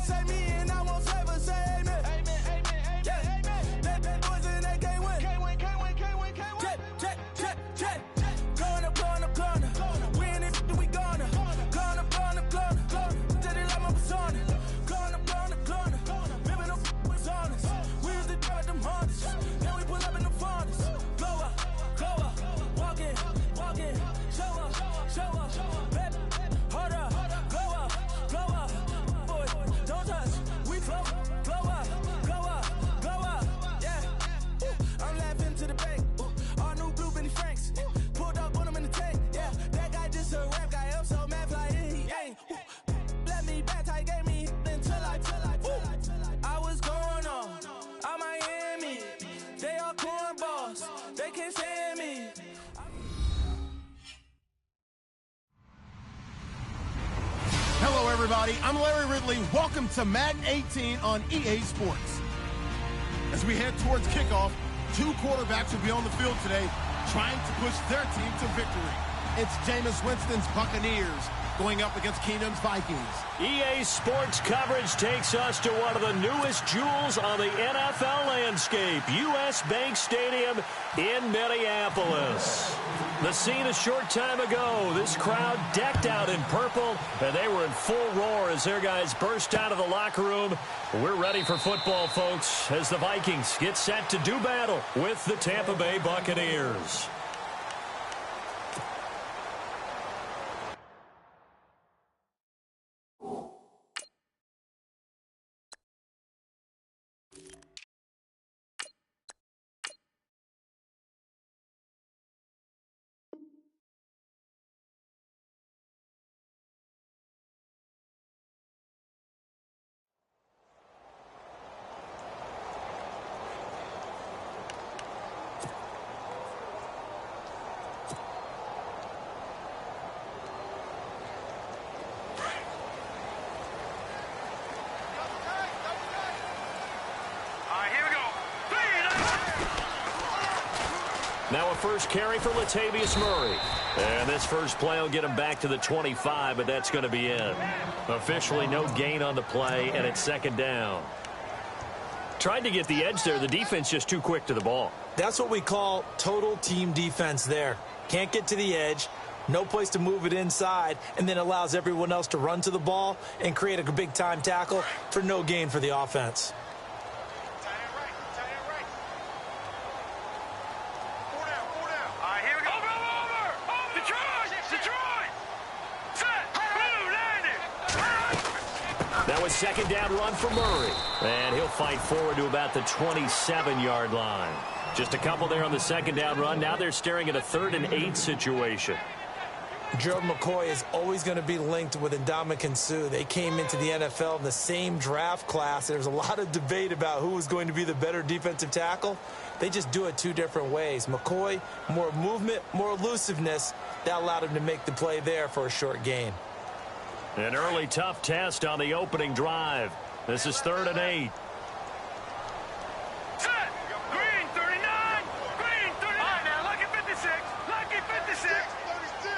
say me and I won't ever say amen. Yeah. That boys and they can't win. Jet. Going up. We in it, we gonna. Gonna. Did it like my persona. Gonna. Living up was honest. We used to drive them Hondas. Now we pull up in the Fondas. Glow up. Walk in. Show up. Baby, hold up. Glow up. Boy, don't touch. We flow up. Yeah. I'm laughing to the bank. All new blue Benny Franks. Pulled up on him in the tank. Yeah. That guy just a rap guy. I'm so mad fly in. He ain't. Let me back tight, gave me until I was going on. I'm Miami. They all cornballs. They can't stand me. Hello, everybody. I'm Larry Ridley. Welcome to Madden 18 on EA Sports. As we head towards kickoff, two quarterbacks will be on the field today trying to push their team to victory. It's Jameis Winston's Buccaneers going up against Keenum's Vikings. EA Sports coverage takes us to one of the newest jewels on the NFL landscape, US Bank Stadium in Minneapolis. The scene a short time ago, this crowd decked out in purple, and they were in full roar as their guys burst out of the locker room. We're ready for football, folks, as the Vikings get set to do battle with the Tampa Bay Buccaneers. Now a first carry for Latavius Murray. And this first play will get him back to the 25, but that's going to be it. Officially no gain on the play, and it's second down. Tried to get the edge there. The defense just too quick to the ball. That's what we call total team defense there. Can't get to the edge, no place to move it inside, and then allows everyone else to run to the ball and create a big-time tackle for no gain for the offense. Now a second down run for Murray. And he'll fight forward to about the 27-yard line. Just a couple there on the second down run. Now they're staring at a 3rd and 8 situation. Gerald McCoy is always going to be linked with Ndamukong Suh. They came into the NFL in the same draft class. There's a lot of debate about who was going to be the better defensive tackle. They just do it two different ways. McCoy, more movement, more elusiveness. That allowed him to make the play there for a short gain. An early tough test on the opening drive. This is 3rd and 8. Set. Green 39. Green 39. All right, now lucky 56. Lucky 56. 36.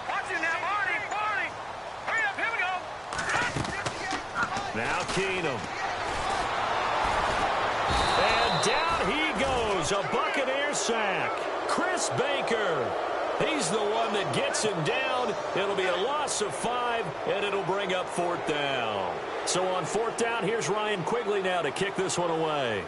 Watch it now, Barney. Hurry up, here we go. Now Keenum. And down he goes. A Buccaneer sack. Chris Baker. He's the one that gets him down. It'll be a loss of 5, and it'll bring up 4th down. So on 4th down, here's Ryan Quigley now to kick this one away.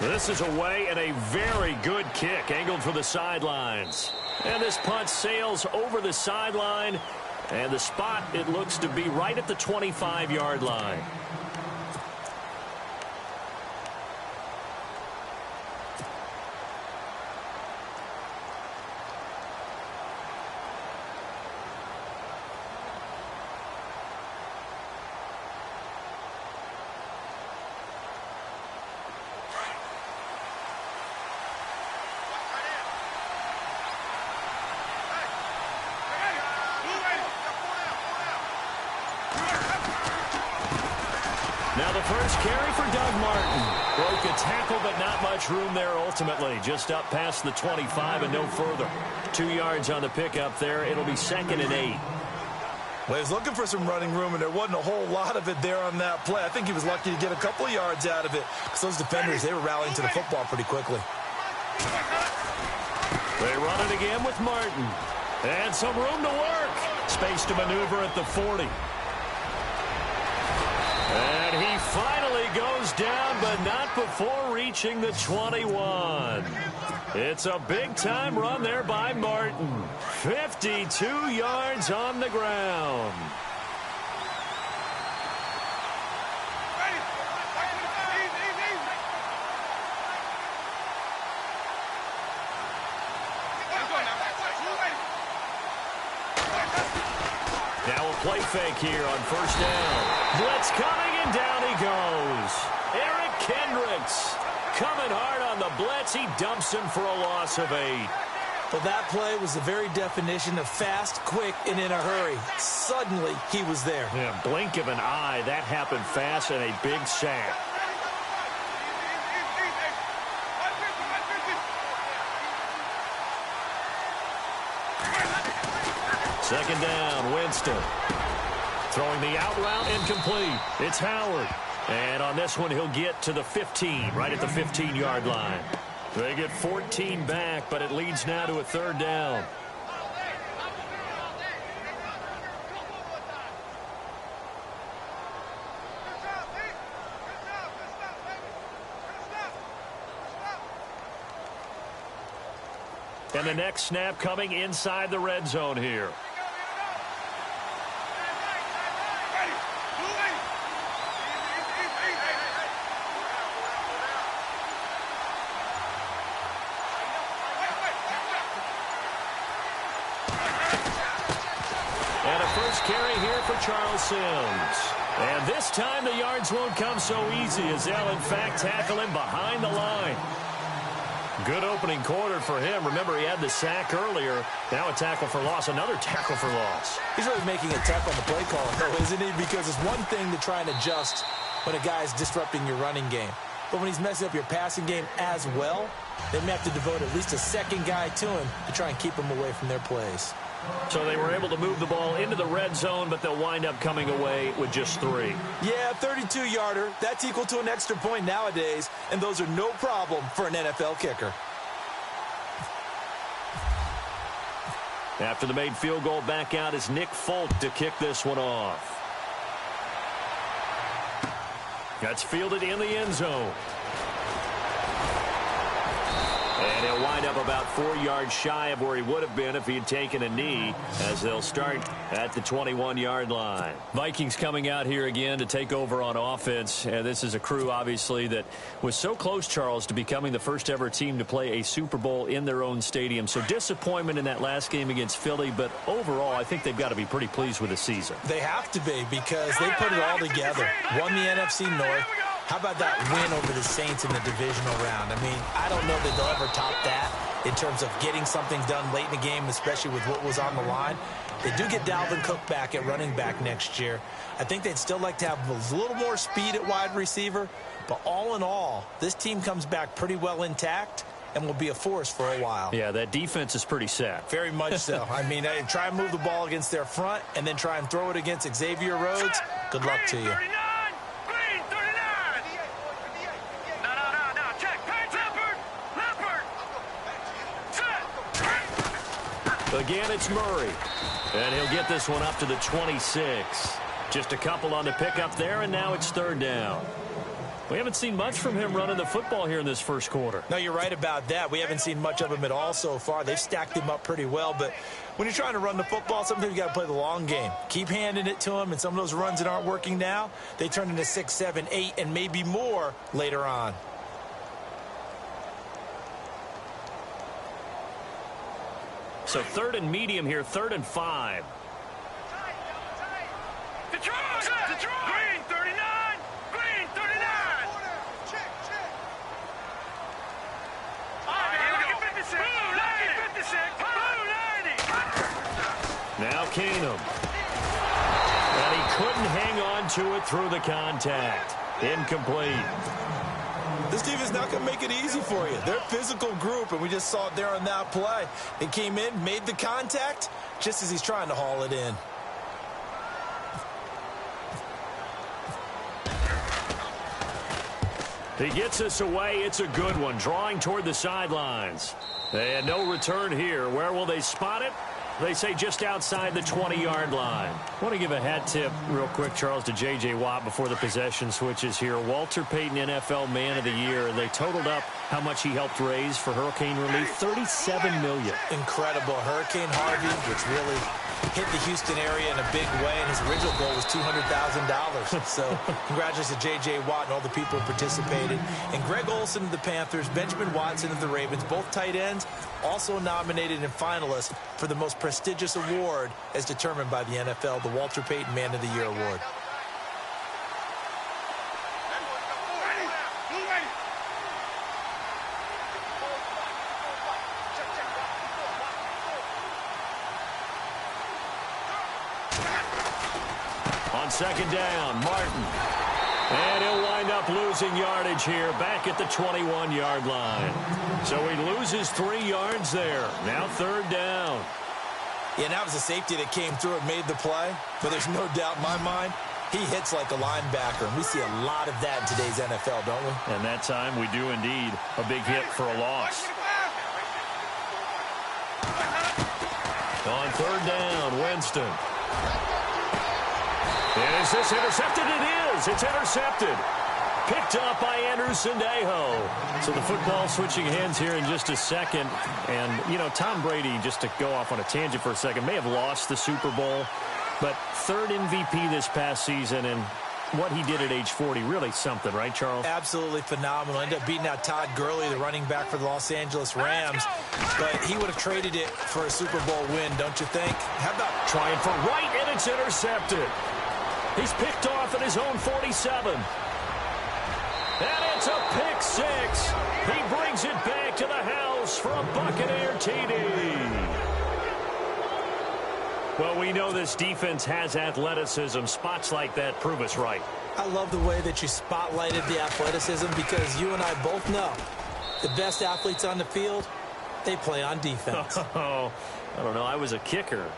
This is away and a very good kick, angled for the sidelines. And this punt sails over the sideline, and the spot, it looks to be right at the 25-yard line. the first carry for Doug Martin. Broke a tackle, but not much room there ultimately. Just up past the 25 and no further. 2 yards on the pickup there. It'll be 2nd and 8. Well, he was looking for some running room, and there wasn't a whole lot of it there on that play. I think he was lucky to get a couple of yards out of it because those defenders, they were rallying to the football pretty quickly. They run it again with Martin. And some room to work. Space to maneuver at the 40. And he finally goes down, but not before reaching the 21. It's a big-time run there by Martin. 52 yards on the ground. Now a play fake here on first down. Blitz coming, and down he goes. Eric Kendricks coming hard on the blitz. He dumps him for a loss of 8. Well, that play was the very definition of fast, quick, and in a hurry. Suddenly, he was there. Yeah, blink of an eye. That happened fast and a big sack. Second down, Winston. Throwing the out route, incomplete. It's Howard. And on this one, he'll get to the 15, right at the 15-yard line. They get 14 back, but it leads now to a 3rd down. And the next snap coming inside the red zone here. And a first carry here for Charles Sims. And this time the yards won't come so easy as they'll in fact tackle him behind the line. Good opening quarter for him. Remember, he had the sack earlier. Now a tackle for loss. Another tackle for loss. He's really making it tough on the play call, though, isn't he? Because it's one thing to try and adjust when a guy's disrupting your running game. But when he's messing up your passing game as well, they may have to devote at least a second guy to him to try and keep him away from their plays. So they were able to move the ball into the red zone, but they'll wind up coming away with just 3. Yeah, 32-yarder. That's equal to an extra point nowadays, and those are no problem for an NFL kicker. After the made field goal, back out is Nick Folk to kick this one off. That's fielded in the end zone. And he'll wind up about 4 yards shy of where he would have been if he had taken a knee, as they'll start at the 21-yard line. Vikings coming out here again to take over on offense. This is a crew, obviously, that was so close, Charles, to becoming the first ever team to play a Super Bowl in their own stadium. So disappointment in that last game against Philly, but overall, I think they've got to be pretty pleased with the season. They have to be, because they put it all together. Won the NFC North. How about that win over the Saints in the divisional round? I mean, I don't know that they'll ever top that in terms of getting something done late in the game, especially with what was on the line. They do get Dalvin Cook back at running back next year. I think they'd still like to have a little more speed at wide receiver. But all in all, this team comes back pretty well intact and will be a force for a while. Yeah, that defense is pretty set. Very much so. I mean, try and move the ball against their front and then try and throw it against Xavier Rhodes. Good luck to you. Again, it's Murray. And he'll get this one up to the 26. Just a couple on the pickup there, and now it's 3rd down. We haven't seen much from him running the football here in this first quarter. No, you're right about that. We haven't seen much of him at all so far. They've stacked him up pretty well, but when you're trying to run the football, sometimes you got to play the long game. Keep handing it to him, and some of those runs that aren't working now, they turn into 6, 7, 8, and maybe more later on. So 3rd and medium here, 3rd and 5. Detroit! Green 39! Green 39! Check. All right, look at 56. Blue 90. 56. Blue 90. Now Keenum. And he couldn't hang on to it through the contact. Incomplete. This defense is not going to make it easy for you. They're a physical group, and we just saw it there on that play. It came in, made the contact, just as he's trying to haul it in. He gets us away. It's a good one, drawing toward the sidelines. And no return here. Where will they spot it? They say just outside the 20-yard line. I want to give a hat tip real quick, Charles, to J.J. Watt before the possession switches here. Walter Payton, NFL Man of the Year. They totaled up how much he helped raise for hurricane relief, $37 million. Incredible. Hurricane Harvey, which really hit the Houston area in a big way, and his original goal was $200,000. So congratulations to J.J. Watt and all the people who participated. And Greg Olsen of the Panthers, Benjamin Watson of the Ravens, both tight ends, also nominated and finalists for the most prestigious award as determined by the NFL, the Walter Payton Man of the Year Award. On second down, Martin. And he'll wind up losing yardage here back at the 21-yard line. So he loses 3 yards there. Now third down. Yeah, and that was a safety that came through and made the play. But there's no doubt in my mind, he hits like a linebacker. And we see a lot of that in today's NFL, don't we? And that time we do indeed. A big hit for a loss. On third down, Winston. Is this intercepted? It is. It's intercepted. Picked up by Andrew Sendejo. So the football switching hands here in just a second. And, you know, Tom Brady, just to go off on a tangent for a second, may have lost the Super Bowl. But third MVP this past season, and what he did at age 40, really something, right, Charles? Absolutely phenomenal. Ended up beating out Todd Gurley, the running back for the Los Angeles Rams. But he would have traded it for a Super Bowl win, don't you think? How about trying for right, and it's intercepted. He's picked off at his own 47. And it's a pick six. He brings it back to the house for a Buccaneer TD. Well, we know this defense has athleticism. Spots like that prove us right. I love the way that you spotlighted the athleticism, because you and I both know the best athletes on the field, they play on defense. Oh, I don't know. I was a kicker.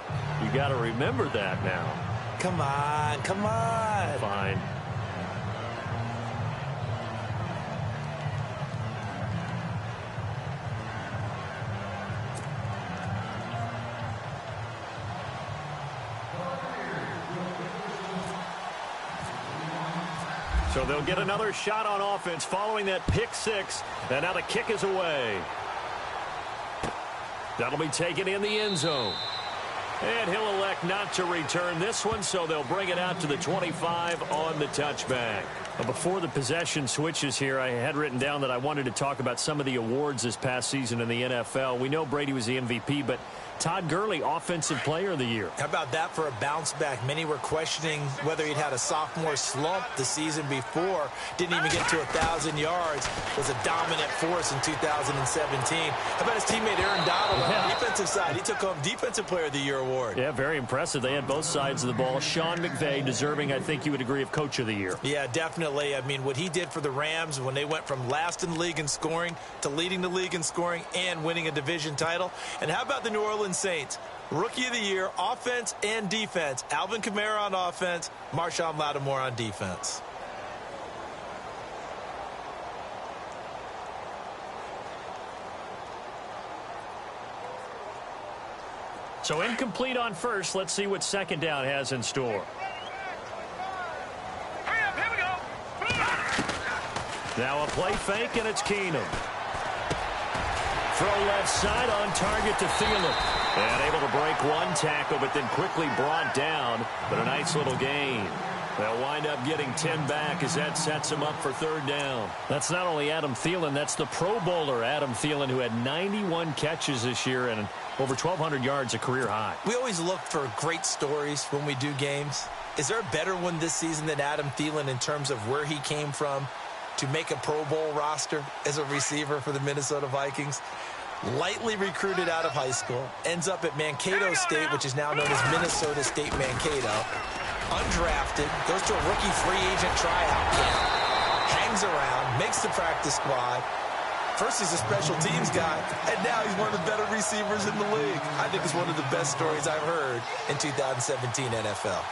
You got to remember that now. Come on, come on. Fine. So they'll get another shot on offense following that pick six. And now the kick is away. That'll be taken in the end zone. And he'll elect not to return this one, so they'll bring it out to the 25 on the touchback. Before the possession switches here, I had written down that I wanted to talk about some of the awards this past season in the NFL. We know Brady was the MVP, but Todd Gurley, Offensive Player of the Year. How about that for a bounce back? Many were questioning whether he'd had a sophomore slump the season before. Didn't even get to 1,000 yards. Was a dominant force in 2017. How about his teammate Aaron Donald on the defensive side? He took home Defensive Player of the Year award. Yeah, very impressive. They had both sides of the ball. Sean McVay deserving, I think you would agree, of Coach of the Year. Yeah, definitely. I mean, what he did for the Rams when they went from last in the league in scoring to leading the league in scoring and winning a division title. And how about the New Orleans Saints? Rookie of the Year, offense and defense. Alvin Kamara on offense, Marshawn Lattimore on defense. So incomplete on first. Let's see what second down has in store. Now a play fake, and it's Keenum. Throw left side on target to Thielen. And able to break one tackle, but then quickly brought down. But a nice little gain. They'll wind up getting 10 back as that sets him up for third down. That's not only Adam Thielen, that's the Pro Bowler Adam Thielen, who had 91 catches this year and over 1,200 yards, a career high. We always look for great stories when we do games. Is there a better one this season than Adam Thielen in terms of where he came from to make a Pro Bowl roster as a receiver for the Minnesota Vikings? Lightly recruited out of high school, ends up at Mankato State, which is now known as Minnesota State Mankato. Undrafted, goes to a rookie free agent tryout camp, hangs around, makes the practice squad. First, he's a special teams guy, and now he's one of the better receivers in the league. I think it's one of the best stories I've heard in 2017 NFL.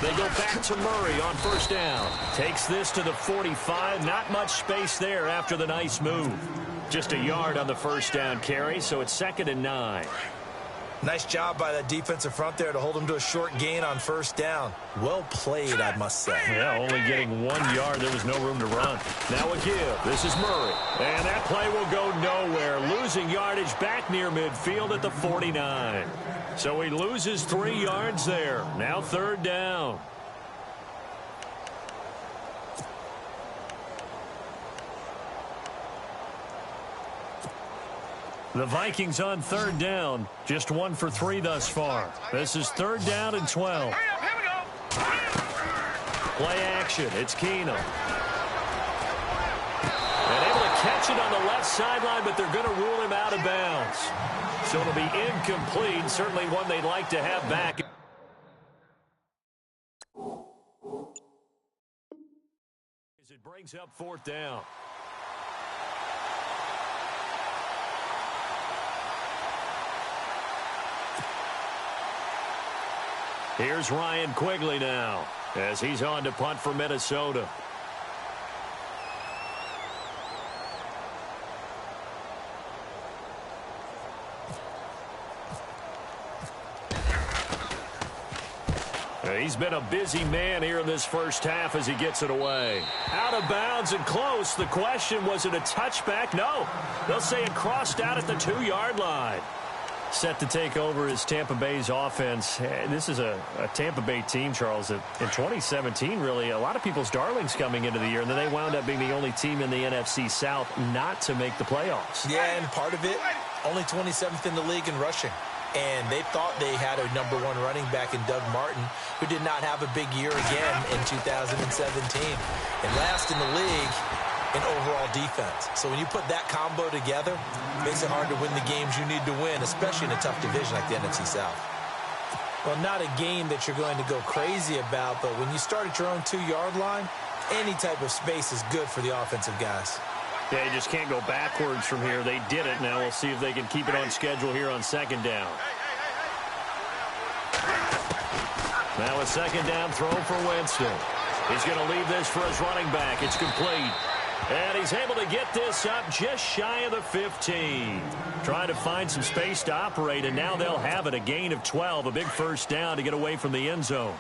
They go back to Murray on first down. Takes this to the 45. Not much space there after the nice move. Just a yard on the first down carry, so it's 2nd and 9. Nice job by that defensive front there to hold him to a short gain on first down. Well played, I must say. Yeah, only getting 1 yard. There was no room to run. Now a give. This is Murray. And that play will go nowhere. Losing yardage back near midfield at the 49. So he loses 3 yards there. Now 3rd down. The Vikings on 3rd down. Just 1 for 3 thus far. This is 3rd down and 12. Play action. It's Keenum. And able to catch it on the left sideline, but they're going to rule him out of bounds. So it'll be incomplete. Certainly one they'd like to have back. As it brings up 4th down. Here's Ryan Quigley now as he's on to punt for Minnesota. He's been a busy man here in this first half as he gets it away. Out of bounds and close. The question, was it a touchback? No. They'll say it crossed out at the 2-yard line. Set to take over is Tampa Bay's offense. This is a Tampa Bay team, Charles, that in 2017, really, a lot of people's darlings coming into the year, and then they wound up being the only team in the NFC South not to make the playoffs. Yeah, and part of it, only 27th in the league in rushing. And they thought they had a #1 running back in Doug Martin, who did not have a big year again in 2017. And last in the league in overall defense. So when you put that combo together, it makes it hard to win the games you need to win, especially in a tough division like the NFC South. Well, not a game that you're going to go crazy about, but when you start at your own 2-yard line, any type of space is good for the offensive guys. Yeah, you just can't go backwards from here. They did it. Now we'll see if they can keep it on schedule here on 2nd down. Now a 2nd down throw for Winston. He's going to leave this for his running back. It's complete. And he's able to get this up just shy of the 15. Trying to find some space to operate, and now they'll have it. A gain of 12, a big first down to get away from the end zone.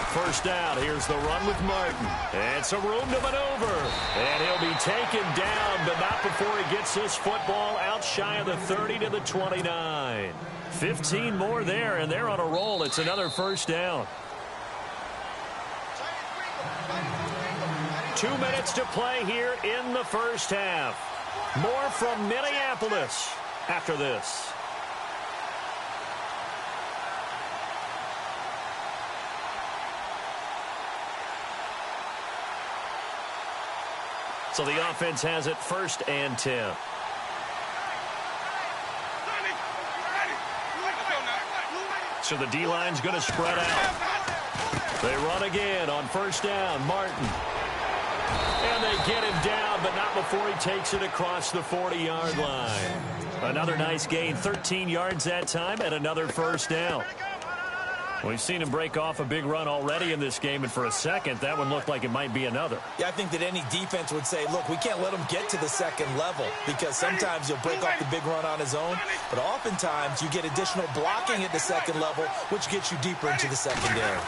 First down. Here's the run with Martin. And some room to maneuver. And he'll be taken down, but not before he gets this football out shy of the 30 to the 29. 15 more there, and they're on a roll. It's another first down. 2 minutes to play here in the first half. More from Minneapolis after this. So the offense has it 1st and 10. So the D-line's going to spread out. They run again on first down. Martin. And they get him down, but not before he takes it across the 40-yard line. Another nice gain, 13 yards that time, and another first down. We've seen him break off a big run already in this game, and for a second, that one looked like it might be another. Yeah, I think that any defense would say, look, we can't let him get to the second level, because sometimes he'll break off the big run on his own, but oftentimes you get additional blocking at the second level, which gets you deeper into the secondary.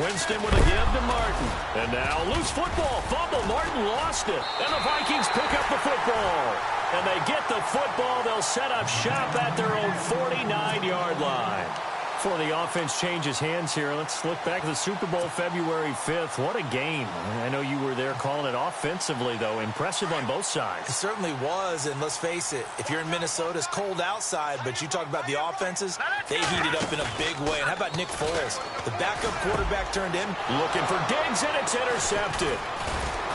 Winston with a give to Martin. And now loose football. Fumble. Martin lost it. And the Vikings pick up the football. And they get the football. They'll set up shop at their own 49-yard line. before the offense changes hands here. Let's look back at the Super Bowl February 5th. What a game. I know you were there calling it offensively, though. Impressive on both sides. It certainly was, and let's face it, if you're in Minnesota, it's cold outside, but you talk about the offenses, they heated up in a big way. And how about Nick Foles? The backup quarterback turned in. Looking for Diggs, and it's intercepted.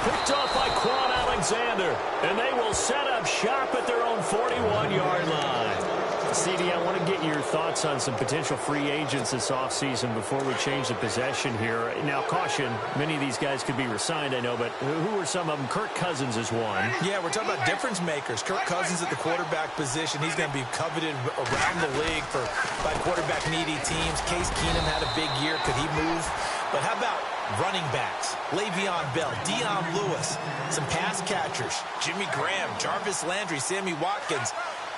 Picked off by Quan Alexander, and they will set up shop at their own 41-yard line. CD, I want to get your thoughts on some potential free agents this offseason before we change the possession here. Now, caution, many of these guys could be resigned, I know, but who are some of them? Kirk Cousins is one. Yeah, we're talking about difference makers. Kirk Cousins at the quarterback position. He's going to be coveted around the league by quarterback-needy teams. Case Keenum had a big year. Could he move? But how about running backs? Le'Veon Bell, Dion Lewis, some pass catchers, Jimmy Graham, Jarvis Landry, Sammy Watkins.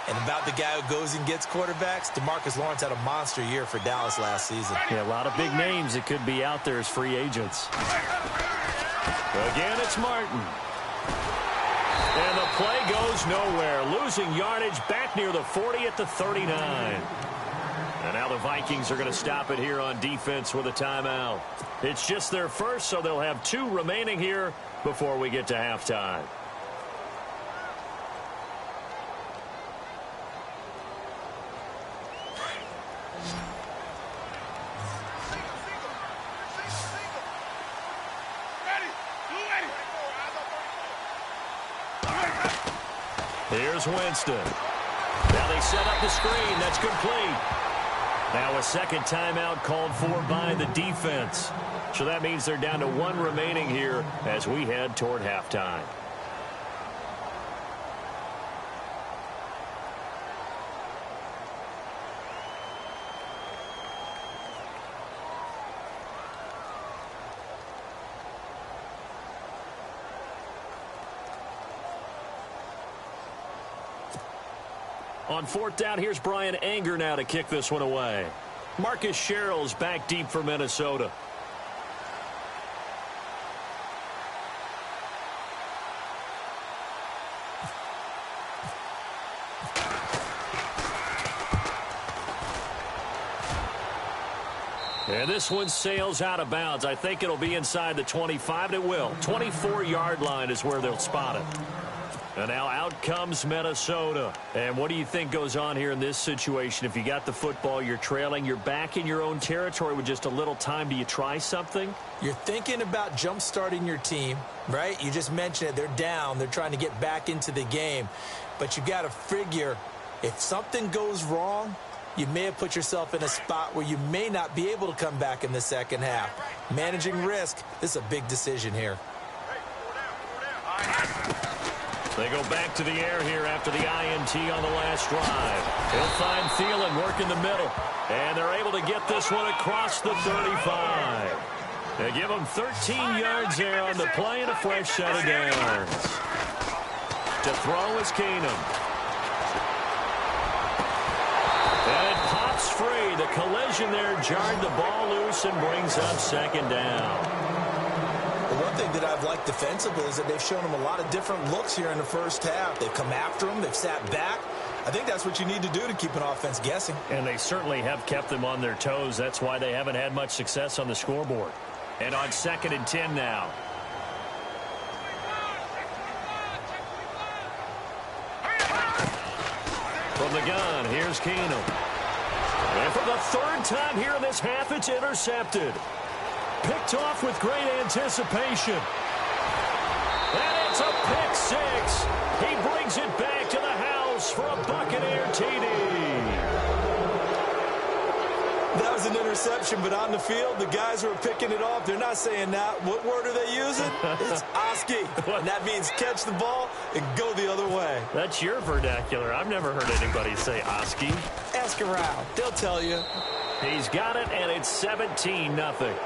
And about the guy who goes and gets quarterbacks, DeMarcus Lawrence had a monster year for Dallas last season. Yeah, a lot of big names that could be out there as free agents. Again, it's Martin. And the play goes nowhere. Losing yardage back near the 40 at the 39. And now the Vikings are going to stop it here on defense with a timeout. It's just their first, so they'll have 2 remaining here before we get to halftime. Here's Winston. Now they set up the screen. That's complete. Now a second timeout called for by the defense. So that means they're down to 1 remaining here as we head toward halftime. On 4th down, here's Brian Anger now to kick this one away. Marcus Sherrill's back deep for Minnesota. And this one sails out of bounds. I think it'll be inside the 25. It will. 24-yard line is where they'll spot it. And now out comes Minnesota. And what do you think goes on here in this situation? If you got the football, you're trailing, you're back in your own territory with just a little time. Do you try something? You're thinking about jump-starting your team, right? You just mentioned it. They're down. They're trying to get back into the game. But you got to figure if something goes wrong, you may have put yourself in a spot where you may not be able to come back in the second half. Managing risk, this is a big decision here. They go back to the air here after the INT on the last drive. He'll find Thielen working the middle. And they're able to get this one across the 35. They give him 13 yards there on the play and a fresh set of downs. To throw is Keenum. And it pops free. The collision there jarred the ball loose and brings up 2nd down. One thing that I've liked defensively is that they've shown him a lot of different looks here in the first half. They've come after him. They've sat back. I think that's what you need to do to keep an offense guessing. And they certainly have kept them on their toes. That's why they haven't had much success on the scoreboard. And on 2nd and 10 now. From the gun, here's Keenum. And for the 3rd time here in this half, it's intercepted. Picked off with great anticipation. And it's a pick 6. He brings it back to the house for a Buccaneer TD. That was an interception, but on the field, the guys who are picking it off, they're not saying that. What word are they using? It's Oski. And that means catch the ball and go the other way. That's your vernacular. I've never heard anybody say Oski. Ask around. They'll tell you. He's got it, and it's 17-0.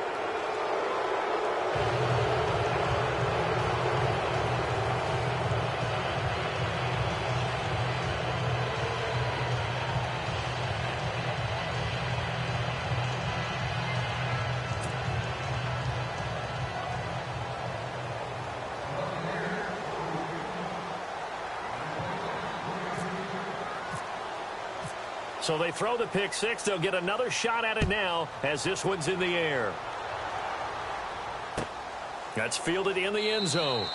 So they throw the pick six. They'll get another shot at it now as this one's in the air. That's fielded in the end zone.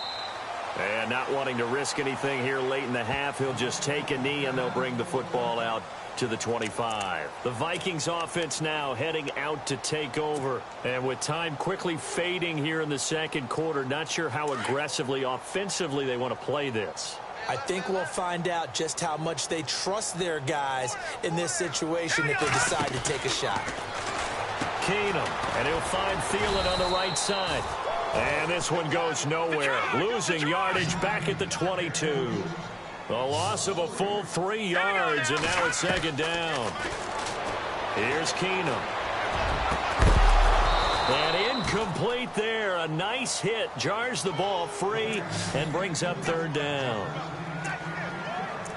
And not wanting to risk anything here late in the half, he'll just take a knee and they'll bring the football out to the 25. The Vikings offense now heading out to take over. And with time quickly fading here in the second quarter, not sure how aggressively, offensively they want to play this. I think we'll find out just how much they trust their guys in this situation if they decide to take a shot. Keenum, and he'll find Thielen on the right side. And this one goes nowhere. Losing yardage back at the 22. The loss of a full 3 yards, and now it's second down. Here's Keenum. And incomplete there. A nice hit. Jars the ball free and brings up third down.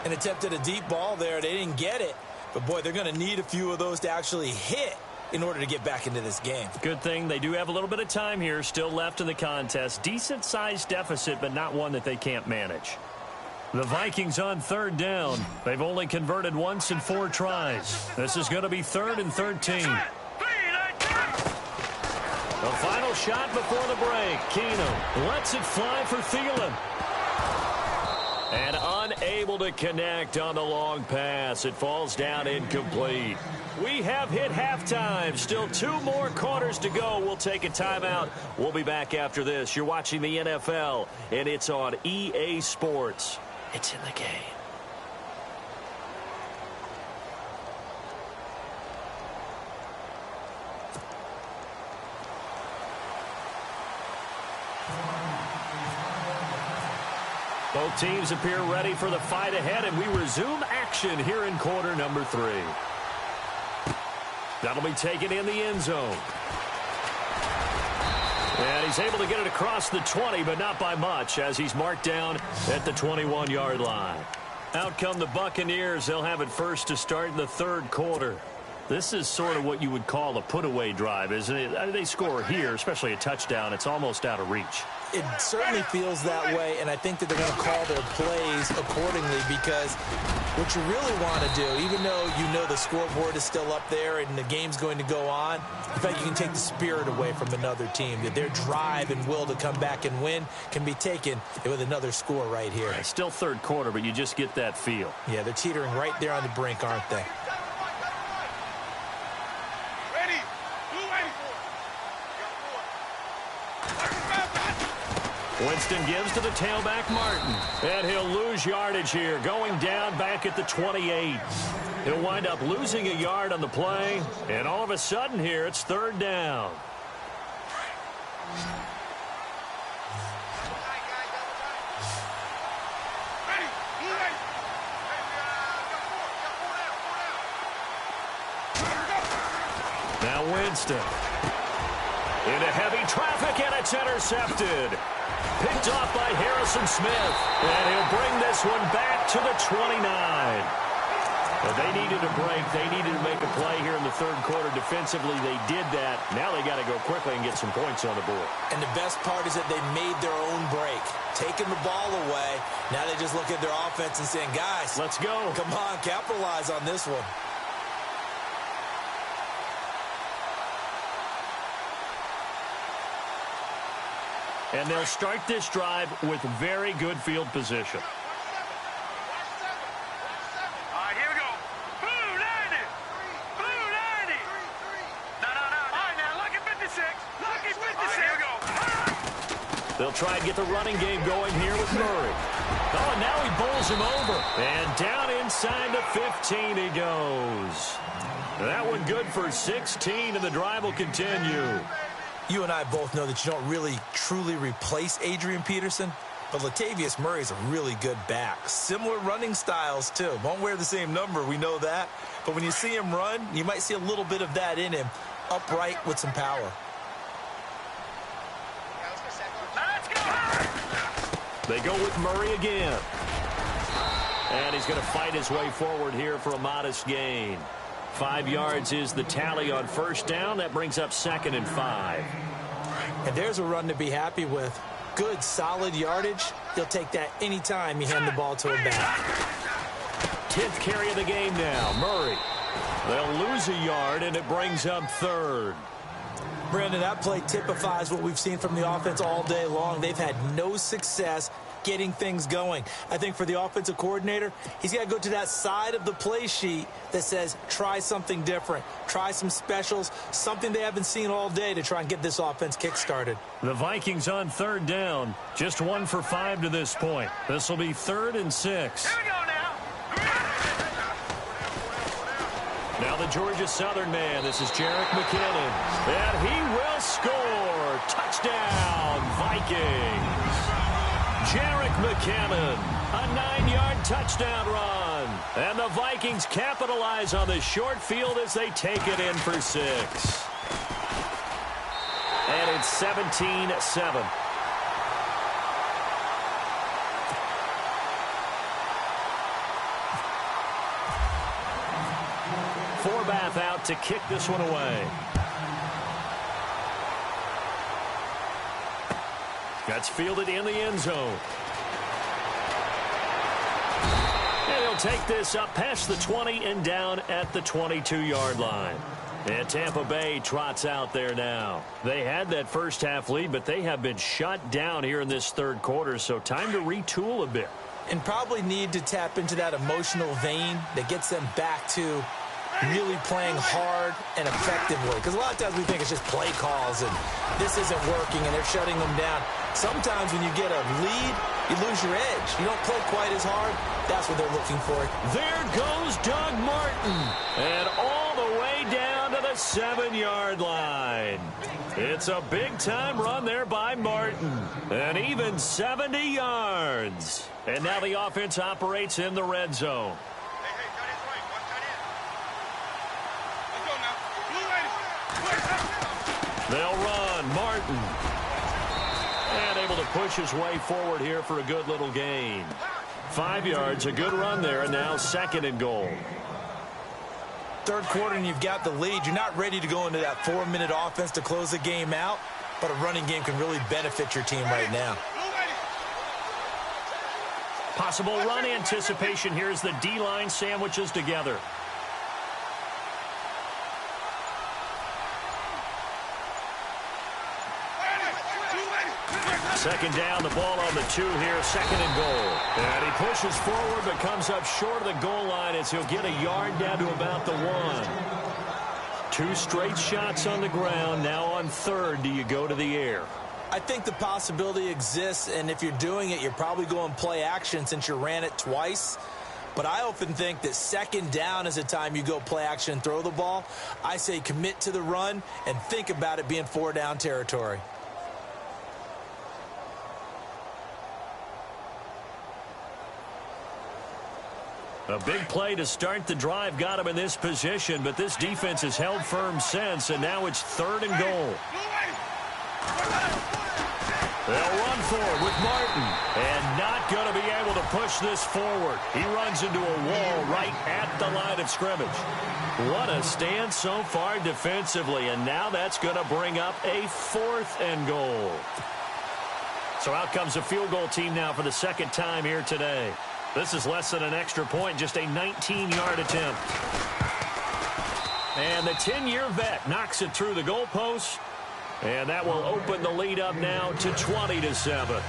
An attempt at a deep ball there. They didn't get it. But, boy, they're going to need a few of those to actually hit in order to get back into this game. Good thing they do have a little bit of time here still left in the contest. Decent-sized deficit, but not one that they can't manage. The Vikings on third down. They've only converted once in 4 tries. This is going to be 3rd and 13. The final shot before the break. Keenum lets it fly for Thielen. And unable to connect on the long pass. It falls down incomplete. We have hit halftime. Still 2 more quarters to go. We'll take a timeout. We'll be back after this. You're watching the NFL, and it's on EA Sports. It's in the game. Both teams appear ready for the fight ahead, and we resume action here in quarter number 3. That'll be taken in the end zone. And he's able to get it across the 20, but not by much, as he's marked down at the 21-yard line. Out come the Buccaneers. They'll have it first to start in the third quarter. This is sort of what you would call a put-away drive, isn't it? They score here, especially a touchdown. It's almost out of reach. It certainly feels that way, and I think that they're going to call their plays accordingly, because what you really want to do, even though you know the scoreboard is still up there and the game's going to go on, in fact, you can take the spirit away from another team. That their drive and will to come back and win can be taken with another score right here. It's still third quarter, but you just get that feel. Yeah, they're teetering right there on the brink, aren't they? Winston gives to the tailback, Martin. And he'll lose yardage here, going down back at the 28. He'll wind up losing a yard on the play. And all of a sudden here, it's third down. Now Winston. Into heavy traffic, and it's intercepted. Picked off by Harrison Smith. And he'll bring this one back to the 29. But they needed a break. They needed to make a play here in the third quarter. Defensively, they did that. Now they got to go quickly and get some points on the board. And the best part is that they made their own break. Taking the ball away. Now they just look at their offense and saying, guys, let's go. Come on, capitalize on this one. And they'll start this drive with very good field position. All right, here we go. Blue 90. Blue 90. No. All right, now look at 56. Look at 56. Right, here we go. They'll try and get the running game going here with Murray. Oh, and now he bowls him over. And down inside the 15 he goes. That one good for 16, and the drive will continue. You and I both know that you don't really truly replace Adrian Peterson, but Latavius Murray's a really good back. Similar running styles, too. Won't wear the same number, we know that. But when you see him run, you might see a little bit of that in him, upright with some power. Let's go. They go with Murray again. And he's going to fight his way forward here for a modest gain. 5 yards is the tally on first down. That brings up 2nd and 5. And there's a run to be happy with. Good, solid yardage. He'll take that anytime you hand the ball to him back. 10th carry of the game now. Murray They'll lose a yard, and it brings up third. Brandon, that play typifies what we've seen from the offense all day long. They've had no success getting things going. I think for the offensive coordinator, he's got to go to that side of the play sheet that says try something different, try some specials, something they haven't seen all day to try and get this offense kick-started. The Vikings on third down, just 1 for 5 to this point. This will be 3rd and 6. Here we go now. Now the Georgia Southern man, this is Jerick McKinnon, and he will score. Touchdown, Vikings. Jerick McKinnon, a 9-yard touchdown run. And the Vikings capitalize on the short field as they take it in for 6. And it's 17-7. Forbath out to kick this one away. That's fielded in the end zone. And he'll take this up past the 20 and down at the 22-yard line. And Tampa Bay trots out there now. They had that first half lead, but they have been shut down here in this third quarter, so time to retool a bit. And probably need to tap into that emotional vein that gets them back to really playing hard and effectively. Because a lot of times we think it's just play calls and this isn't working and they're shutting them down. Sometimes when you get a lead, you lose your edge. You don't play quite as hard. That's what they're looking for. There goes Doug Martin. And all the way down to the 7-yard line. It's a big-time run there by Martin. And even 70 yards. And now the offense operates in the red zone. They'll run. Martin. And able to push his way forward here for a good little gain. 5 yards, a good run there, and now 2nd and goal. Third quarter and you've got the lead. You're not ready to go into that 4-minute offense to close the game out, but a running game can really benefit your team right now. Possible run anticipation here as the D-line sandwiches together. Second down, the ball on the 2 here, 2nd and goal. And he pushes forward but comes up short of the goal line as he'll get a yard down to about the 1. 2 straight shots on the ground. Now on 3rd, do you go to the air? I think the possibility exists, and if you're doing it, you're probably going play action since you ran it twice. But I often think that 2nd down is the time you go play action and throw the ball. I say commit to the run and think about it being 4-down territory. A big play to start the drive got him in this position, but this defense has held firm since, and now it's 3rd and goal. They'll run forward with Martin, and not going to be able to push this forward. He runs into a wall right at the line of scrimmage. What a stand so far defensively, and now that's going to bring up a 4th and goal. So out comes a field goal team now for the 2nd time here today. This is less than an extra point, just a 19-yard attempt. And the 10-year vet knocks it through the goalpost. And that will open the lead up now to 20-7.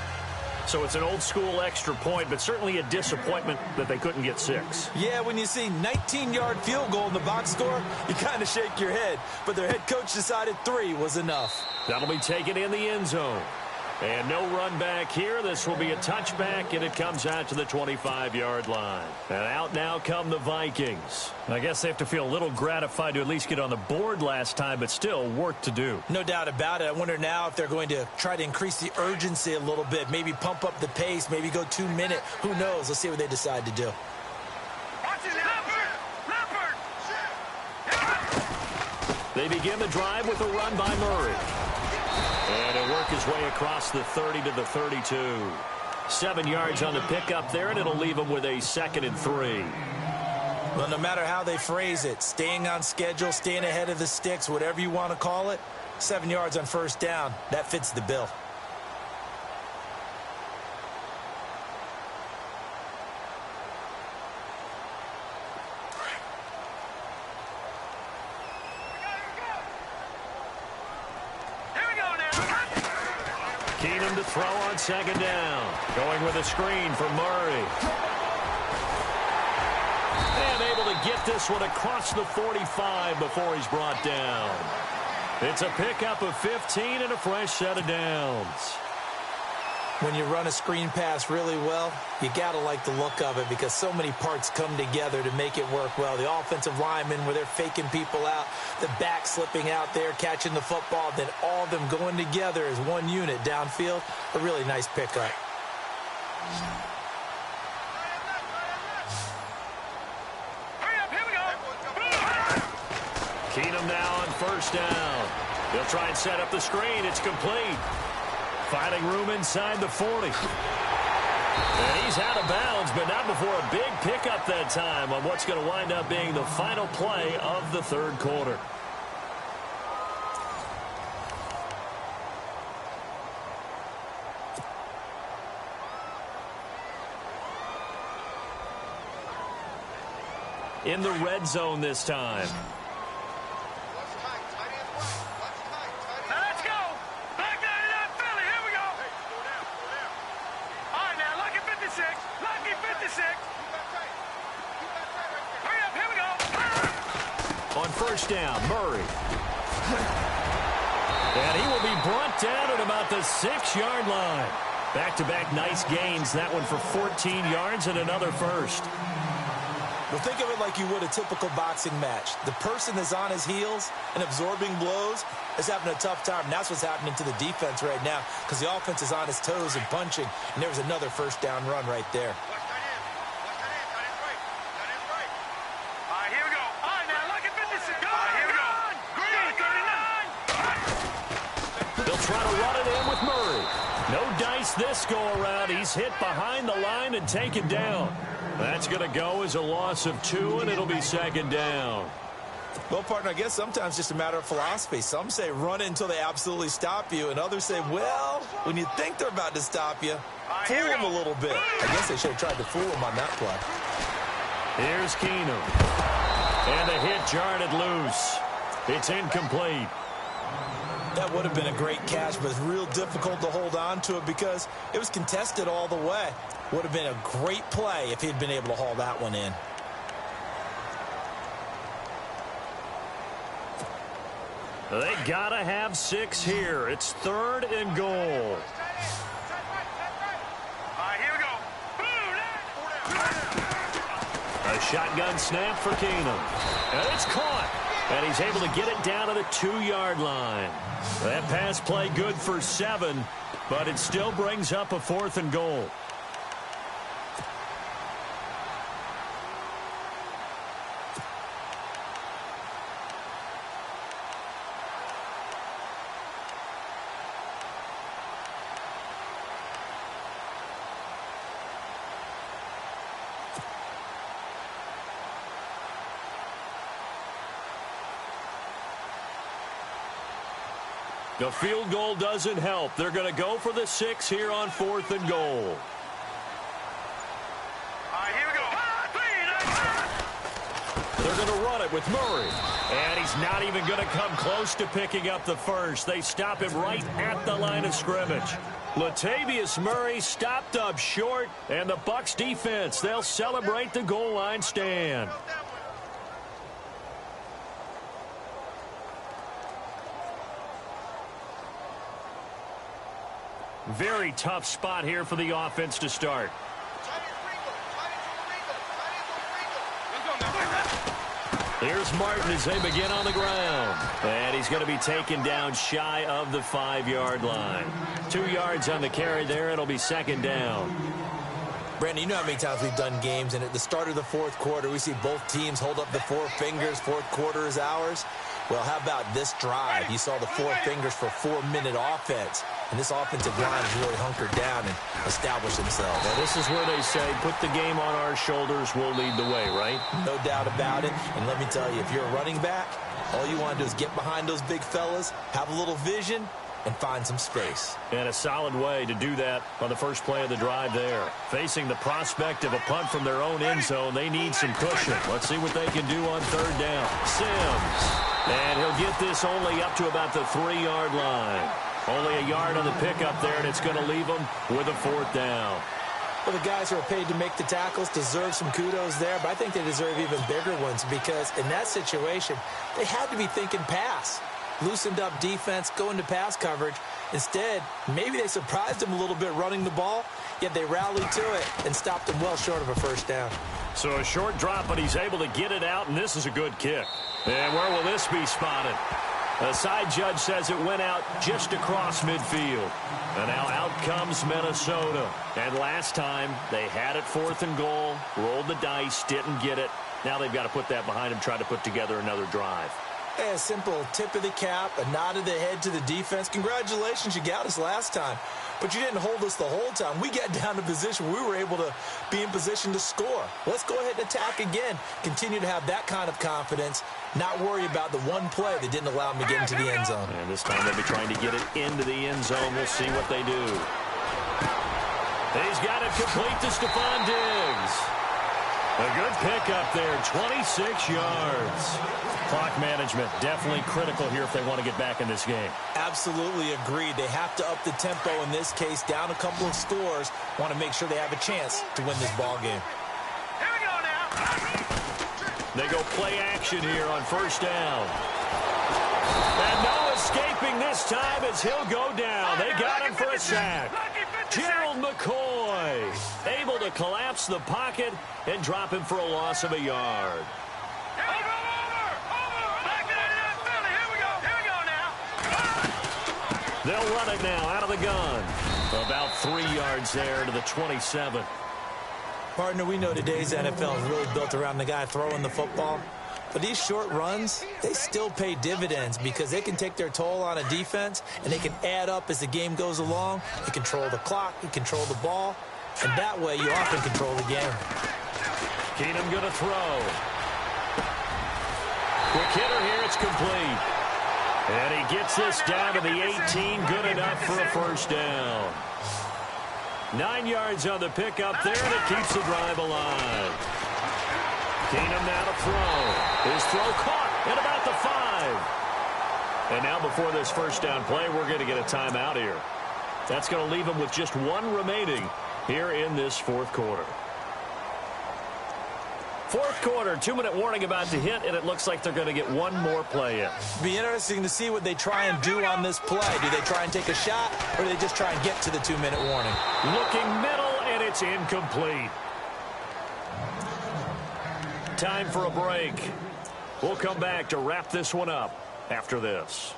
So it's an old-school extra point, but certainly a disappointment that they couldn't get 6. Yeah, when you see 19-yard field goal in the box score, you kind of shake your head. But their head coach decided 3 was enough. That'll be taken in the end zone. And no run back here. This will be a touchback, and it comes out to the 25-yard line. And out now come the Vikings. I guess they have to feel a little gratified to at least get on the board last time, but still work to do. No doubt about it. I wonder now if they're going to try to increase the urgency a little bit, maybe pump up the pace, maybe go 2-minute. Who knows? Let's see what they decide to do. They begin the drive with a run by Murray. And he'll work his way across the 30 to the 32. 7 yards on the pickup there, and it'll leave him with a 2nd and 3. Well, no matter how they phrase it, staying on schedule, staying ahead of the sticks, whatever you want to call it, 7 yards on 1st down, that fits the bill. one to throw on second down. Going with a screen for Murray. And able to get this one across the 45 before he's brought down. It's a pickup of 15 and a fresh set of downs. When you run a screen pass really well, you got to like the look of it because so many parts come together to make it work well. The offensive linemen, where they're faking people out, the back slipping out there, catching the football, then all of them going together as one unit downfield. A really nice pickup. Hurry up, here we go. Keenum now on first down. He'll try and set up the screen. It's complete. Finding room inside the 40. And he's out of bounds, but not before a big pickup that time on what's going to wind up being the final play of the third quarter. In the red zone this time. On first down, Murray. And he will be brought down at about the 6-yard line. Back-to-back nice gains. That one for 14 yards and another first. Well, think of it like you would a typical boxing match. The person that's on his heels and absorbing blows is having a tough time. And that's what's happening to the defense right now because the offense is on his toes and punching. And there was another first down run right there. Trying to run it in with Murray. No dice this go-around. He's hit behind the line and taken down. That's going to go as a loss of 2, and it'll be second down. Well, partner, I guess sometimes just a matter of philosophy. Some say run it until they absolutely stop you, and others say, well, when you think they're about to stop you, fool them a little bit. I guess they should have tried to fool them on that play. Here's Keenum. And the hit jarred it loose. It's incomplete. That would have been a great catch, but it's real difficult to hold on to it because it was contested all the way. Would have been a great play if he'd been able to haul that one in. They gotta have 6 here. It's 3rd and goal. Here we go. A shotgun snap for Keenum. And it's caught. And he's able to get it down to the 2-yard line. That pass play good for 7, but it still brings up a 4th and goal. The field goal doesn't help. They're going to go for the 6 here on 4th and goal. Here we go. They're going to run it with Murray. And he's not even going to come close to picking up the first. They stop him right at the line of scrimmage. Latavius Murray stopped up short. And the Bucs defense, they'll celebrate the goal line stand. Very tough spot here for the offense to start. Here's Martin as they begin on the ground. And he's going to be taken down shy of the 5-yard line. 2 yards on the carry there. It'll be second down. Brandon, you know how many times we've done games, and at the start of the 4th quarter, we see both teams hold up the 4 fingers. 4th quarter is ours. Well, how about this drive? You saw the 4 fingers for 4-minute offense. And this offensive line has really hunkered down and established themselves. Well, this is where they say, put the game on our shoulders, we'll lead the way, right? No doubt about it. And let me tell you, if you're a running back, all you want to do is get behind those big fellas, have a little vision, and find some space. And a solid way to do that on the first play of the drive there. Facing the prospect of a punt from their own end zone, they need some cushion. Let's see what they can do on 3rd down. Sims. And he'll get this only up to about the 3-yard line. Only a yard on the pickup there, and it's going to leave them with a 4th down. Well, the guys who are paid to make the tackles deserve some kudos there, but I think they deserve even bigger ones because in that situation, they had to be thinking pass. Loosened up defense, go into pass coverage. Instead, maybe they surprised them a little bit running the ball, yet they rallied to it and stopped them well short of a 1st down. So a short drop, but he's able to get it out, and this is a good kick. And where will this be spotted? The side judge says it went out just across midfield. And now out comes Minnesota. And last time, they had it 4th and goal, rolled the dice, didn't get it. Now they've got to put that behind them, try to put together another drive. A simple tip of the cap, a nod of the head to the defense. Congratulations, you got us last time. But you didn't hold us the whole time. We got down to position where we were able to be in position to score. Let's go ahead and attack again. Continue to have that kind of confidence. Not worry about the one play that didn't allow them to get into the end zone. And this time they'll be trying to get it into the end zone. We'll see what they do. He's got it complete to Stephon Diggs. A good pickup there, 26 yards. Clock management definitely critical here if they want to get back in this game. Absolutely agreed. They have to up the tempo in this case, down a couple of scores. Want to make sure they have a chance to win this ball game. Here we go now. They go play action here on 1st down. And no escaping this time as he'll go down. They got him for a sack. Gerald McCoy able to collapse the pocket and drop him for a loss of a yard. They'll run it now out of the gun. About 3 yards there to the 27. Partner, we know today's NFL is really built around the guy throwing the football. But these short runs, they still pay dividends because they can take their toll on a defense and they can add up as the game goes along. You control the clock, you control the ball, and that way you often control the game. Keenum going to throw. Quick hitter here, it's complete. And he gets this down to the 18, good enough for a 1st down. 9 yards on the pickup there, and it keeps the drive alive. Keenum now to throw. His throw caught at about the 5. And now before this 1st down play, we're going to get a timeout here. That's going to leave him with just 1 remaining here in this 4th quarter. 4th quarter, 2-minute warning about to hit, and it looks like they're going to get 1 more play in. Be interesting to see what they try and do on this play. Do they try and take a shot, or do they just try and get to the 2-minute warning? Looking middle, and it's incomplete. Time for a break. We'll come back to wrap this one up after this.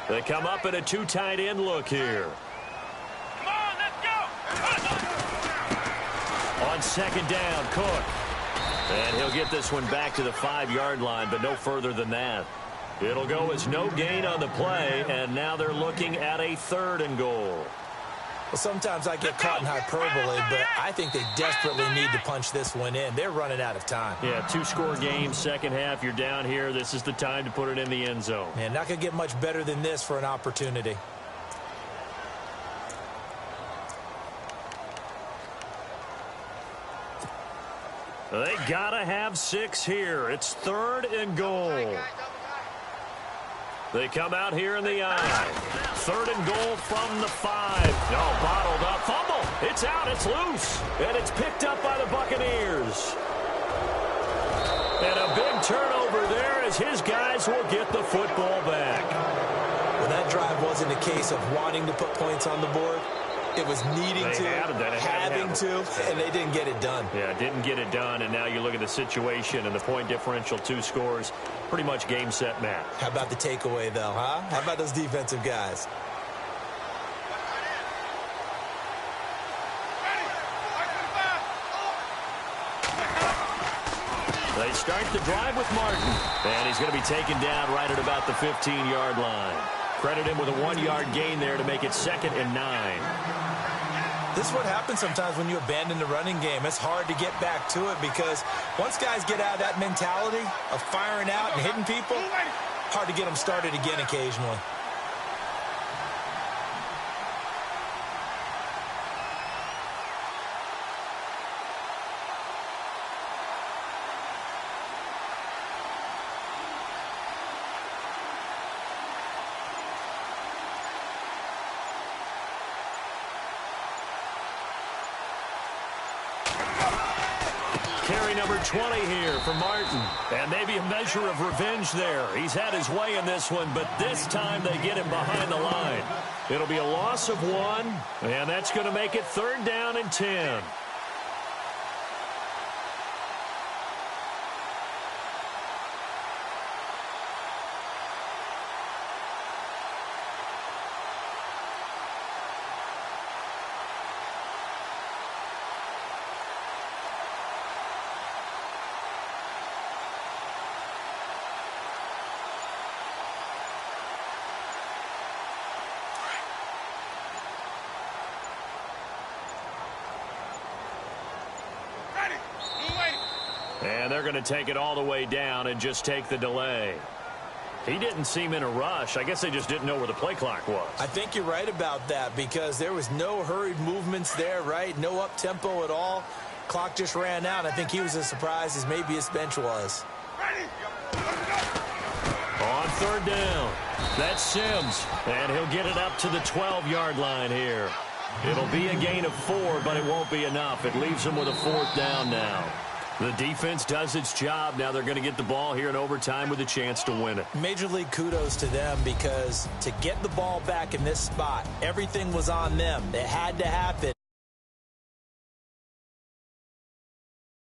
They come up in a 2 tight end look here. Come on, let's go. On 2nd down, Cook. And he'll get this one back to the 5-yard line, but no further than that. It'll go as no gain on the play, and now they're looking at a 3rd and goal. Well, sometimes I get caught in hyperbole, but I think they desperately need to punch this one in. They're running out of time. Yeah, 2-score game, second half. You're down here. This is the time to put it in the end zone. Man, not going to get much better than this for an opportunity. They got to have 6 here. It's 3rd and goal. They come out here in the eye. 3rd and goal from the 5. No, bottled up. Fumble. It's out. It's loose. And it's picked up by the Buccaneers. And a big turnover there as his guys will get the football back. Well, that drive wasn't a case of wanting to put points on the board. It was needing to, having to, and they didn't get it done. Yeah, didn't get it done, and now you look at the situation and the point differential, 2 scores, pretty much game, set, match. How about the takeaway, though, huh? How about those defensive guys? They start the drive with Martin, and he's going to be taken down right at about the 15-yard line. Credit him with a 1-yard gain there to make it 2nd and 9. This is what happens sometimes when you abandon the running game. It's hard to get back to it because once guys get out of that mentality of firing out and hitting people, hard to get them started again occasionally. Carry number 20 here for Martin. And maybe a measure of revenge there. He's had his way in this one, but this time they get him behind the line. It'll be a loss of 1, and that's going to make it 3rd down and 10. And they're going to take it all the way down and just take the delay. He didn't seem in a rush. I guess they just didn't know where the play clock was. I think you're right about that because there was no hurried movements there, right? No up-tempo at all. Clock just ran out. I think he was as surprised as maybe his bench was. On 3rd down, that's Sims. And he'll get it up to the 12-yard line here. It'll be a gain of 4, but it won't be enough. It leaves him with a 4th down now. The defense does its job. Now they're going to get the ball here in overtime with a chance to win it. Major league kudos to them because to get the ball back in this spot, everything was on them. It had to happen.